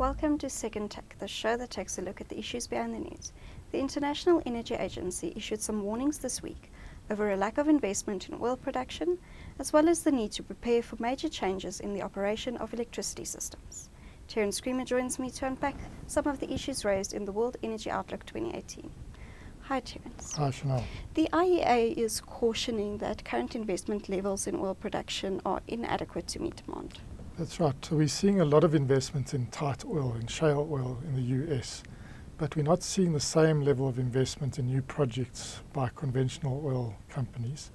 Welcome to Second Take, the show that takes a look at the issues behind the news. The International Energy Agency issued some warnings this week over a lack of investment in oil production, as well as the need to prepare for major changes in the operation of electricity systems. Terence joins me to unpack some of the issues raised in the World Energy Outlook 2018. Hi, Terence. Hi, Chanel. The IEA is cautioning that current investment levels in oil production are inadequate to meet demand. That's right. So we're seeing a lot of investment in tight oil, in shale oil in the US, but we're not seeing the same level of investment in new projects by conventional oil companies.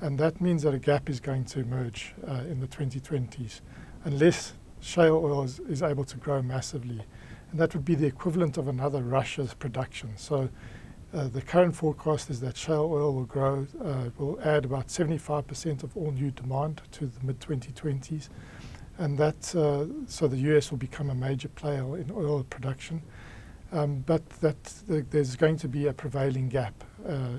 And that means that a gap is going to emerge in the 2020s unless shale oil is able to grow massively. And that would be the equivalent of another Russia's production. So the current forecast is that shale oil will grow, will add about 75% of all new demand to the mid-2020s. And that, so the US will become a major player in oil production. But there's going to be a prevailing gap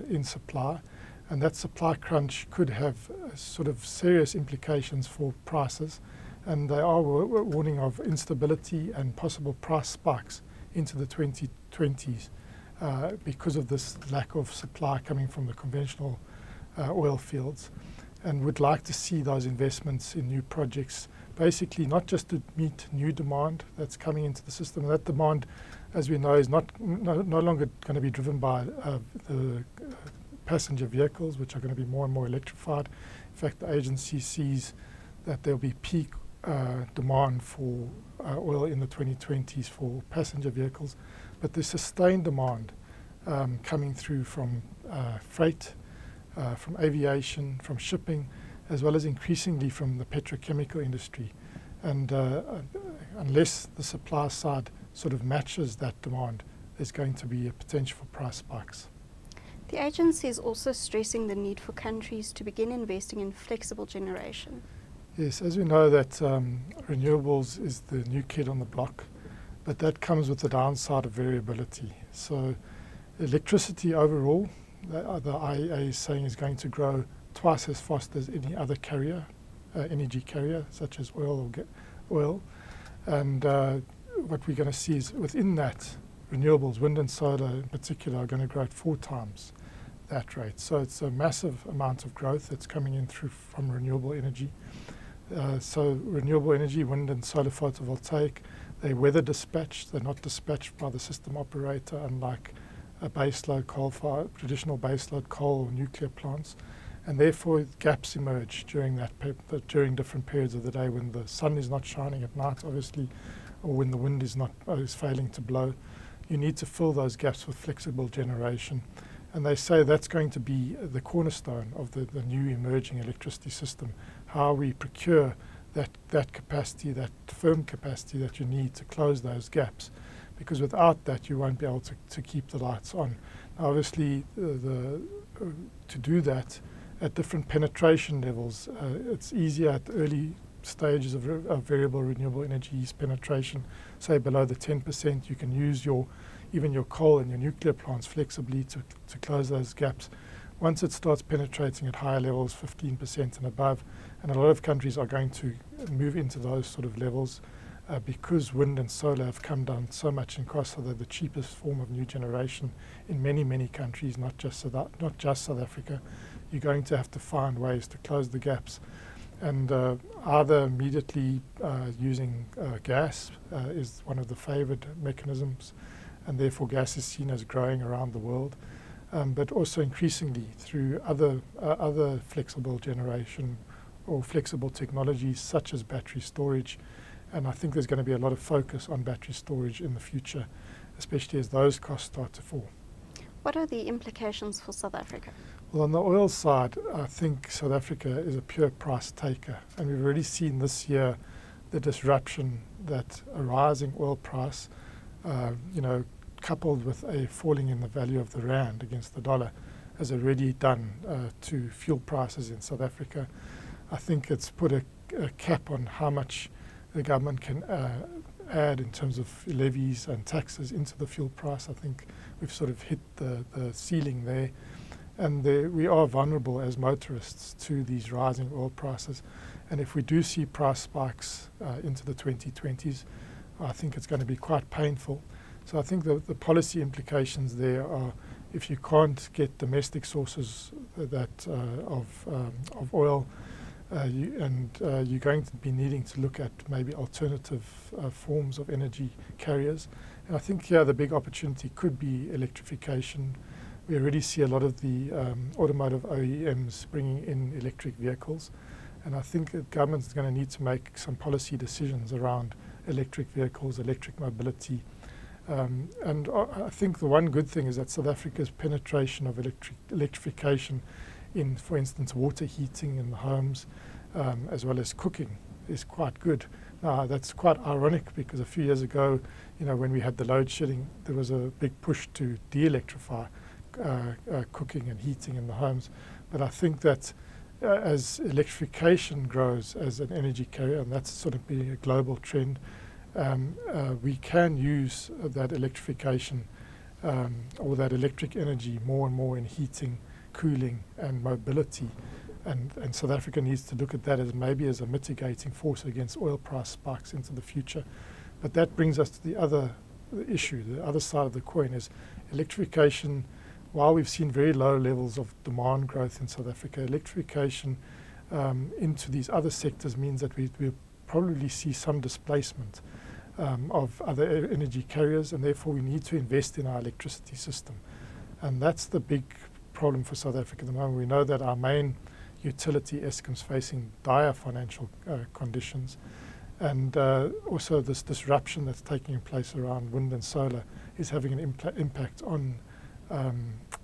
in supply. And that supply crunch could have sort of serious implications for prices. And they are warning of instability and possible price spikes into the 2020s because of this lack of supply coming from the conventional oil fields. And would like to see those investments in new projects basically not just to meet new demand that's coming into the system. That demand, as we know, is no longer going to be driven by the passenger vehicles, which are going to be more and more electrified. In fact, the agency sees that there'll be peak demand for oil in the 2020s for passenger vehicles, but the sustained demand coming through from freight, from aviation, from shipping, as well as increasingly from the petrochemical industry. And unless the supply side sort of matches that demand, there's going to be a potential for price spikes. The agency is also stressing the need for countries to begin investing in flexible generation. Yes, as we know that renewables is the new kid on the block, but that comes with the downside of variability. So electricity overall, the IEA is saying is going to grow twice as fast as any other carrier, energy carrier, such as oil or oil. And what we're going to see is within that, renewables, wind and solar in particular, are going to grow at 4 times that rate. So it's a massive amount of growth that's coming in through from renewable energy. So renewable energy, wind and solar photovoltaic, they're weather dispatched. They're not dispatched by the system operator, unlike a baseload coal-fired, traditional baseload coal or nuclear plants. And therefore gaps emerge during during different periods of the day when the sun is not shining at night, obviously, or when the wind is failing to blow. You need to fill those gaps with flexible generation. And they say that's going to be the cornerstone of the new emerging electricity system, how we procure that capacity, that firm capacity that you need to close those gaps. Because without that, you won't be able to keep the lights on. Now, obviously, to do that at different penetration levels, it's easier at early stages of variable renewable energies penetration, say below the 10%. You can use even your coal and your nuclear plants flexibly to close those gaps. Once it starts penetrating at higher levels, 15% and above, and a lot of countries are going to move into those sort of levels because wind and solar have come down so much in cost, so they're the cheapest form of new generation in many, many countries, not just South Africa. You're going to have to find ways to close the gaps. And either immediately using gas is one of the favored mechanisms, and therefore gas is seen as growing around the world, but also increasingly through other flexible generation or flexible technologies such as battery storage. And I think there's going to be a lot of focus on battery storage in the future, especially as those costs start to fall. What are the implications for South Africa? Well, on the oil side, I think South Africa is a pure price taker. And we've already seen this year the disruption that a rising oil price, coupled with a falling in the value of the rand against the dollar, has already done to fuel prices in South Africa. I think it's put a cap on how much the government can add in terms of levies and taxes into the fuel price. I think we've sort of hit the ceiling there. And we are vulnerable as motorists to these rising oil prices. And if we do see price spikes into the 2020s, I think it's going to be quite painful. So I think the policy implications there are, if you can't get domestic sources of oil, you're going to be needing to look at maybe alternative forms of energy carriers. And I think here the big opportunity could be electrification. We already see a lot of the automotive OEMs bringing in electric vehicles. And I think the government is going to need to make some policy decisions around electric vehicles, electric mobility. And I think the one good thing is that South Africa's penetration of electrification in, for instance, water heating in the homes, as well as cooking, is quite good. Now, that's quite ironic because a few years ago, when we had the load shedding, there was a big push to de-electrify cooking and heating in the homes. But I think that as electrification grows as an energy carrier, and that's sort of being a global trend, we can use that electrification or that electric energy more and more in heating, cooling and mobility. And South Africa needs to look at that as maybe as a mitigating force against oil price spikes into the future. But that brings us to the other issue, the other side of the coin is electrification. While we've seen very low levels of demand growth in South Africa, electrification into these other sectors means that we'll probably see some displacement of other energy carriers, and therefore we need to invest in our electricity system. And that's the big problem for South Africa at the moment. We know that our main utility, Eskom, is facing dire financial conditions, and also this disruption that's taking place around wind and solar is having an impact on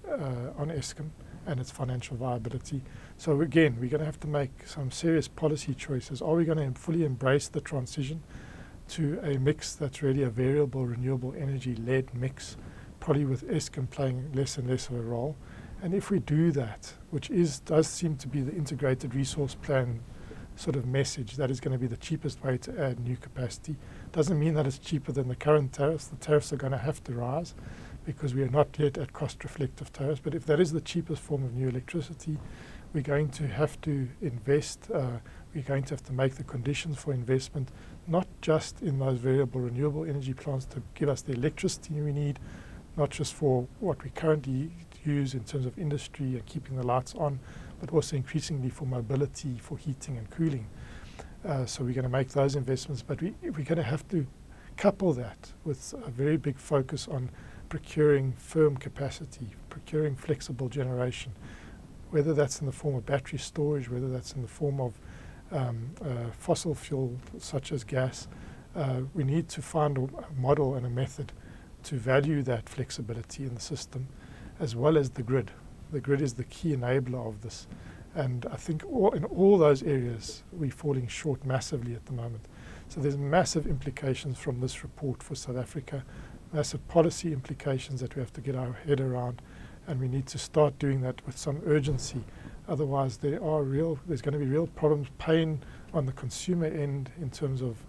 Eskom and its financial viability. So again, we're going to have to make some serious policy choices. Are we going to fully embrace the transition to a mix that's really a variable renewable energy-led mix, probably with Eskom playing less and less of a role? And if we do that, which does seem to be the integrated resource plan sort of message, that is going to be the cheapest way to add new capacity, doesn't mean that it's cheaper than the current tariffs. The tariffs are going to have to rise because we are not yet at cost-reflective tariffs. But if that is the cheapest form of new electricity, we're going to have to invest. We're going to have to make the conditions for investment, not just in those variable renewable energy plants to give us the electricity we need, not just for what we currently use in terms of industry and keeping the lights on, but also increasingly for mobility, for heating and cooling. So we're going to make those investments, but we're going to have to couple that with a very big focus on procuring firm capacity, procuring flexible generation, whether that's in the form of battery storage, whether that's in the form of fossil fuel such as gas. We need to find a model and a method to value that flexibility in the system, as well as the grid. The grid is the key enabler of this. And I think in all those areas, we're falling short massively at the moment. So there's massive implications from this report for South Africa, massive policy implications that we have to get our head around, and we need to start doing that with some urgency. Otherwise, there's going to be real problems, pain on the consumer end in terms of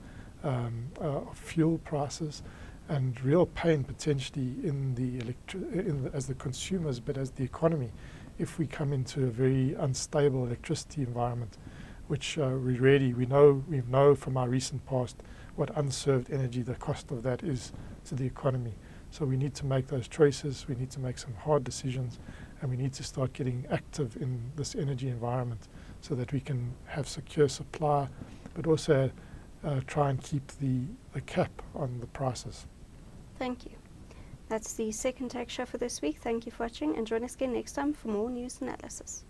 fuel prices, and real pain potentially as the consumers, but as the economy, if we come into a very unstable electricity environment, which we know from our recent past what unserved energy, the cost of that is to the economy. So we need to make those choices, we need to make some hard decisions, and we need to start getting active in this energy environment so that we can have secure supply, but also try and keep the cap on the prices. Thank you. That's the second Tech Show for this week. Thank you for watching, and join us again next time for more news analysis.